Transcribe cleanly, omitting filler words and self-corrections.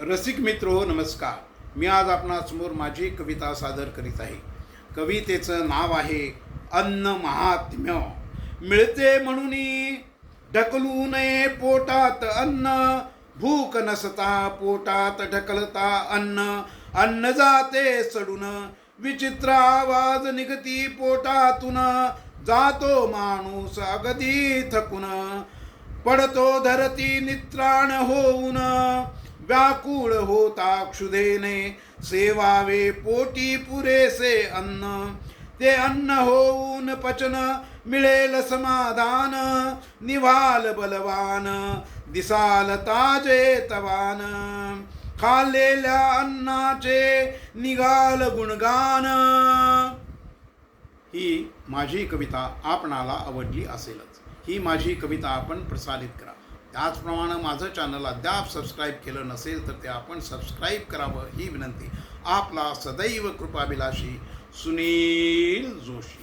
रसिक मित्रो नमस्कार. मी आज आपणासमोर माझी कविता सादर करीत आहे. कवितेचं नाव आहे अन्न महात्म्य. मिळते म्हणून ढकलू नये पोटात अन्न, भूक नसता पोटात ढकलता अन्न. अन्न जाते सडून, विचित्र आवाज निघती पोटातून. जातो माणूस अगदी थकून, पडतो धरती नित्राण होऊन. व्याकुळ होता क्षुधेने, सेवावे पोटी पुरेसे अन्न. ते अन्न होऊन पचन मिळेल समाधान. निवाल बलवान, दिसाल ताजे तवान. खाल्लेल्या अन्नाचे निघाल गुणगान. ही माझी कविता आपणाला आवडली असेलच. ही माझी कविता आपण प्रसारित करा. त्याचप्रमाणे माझं चॅनल अद्याप सबस्क्राईब केलं नसेल तर ते आपण सबस्क्राईब करावं ही विनंती. आपला सदैव कृपाभिलाषी सुनील जोशी.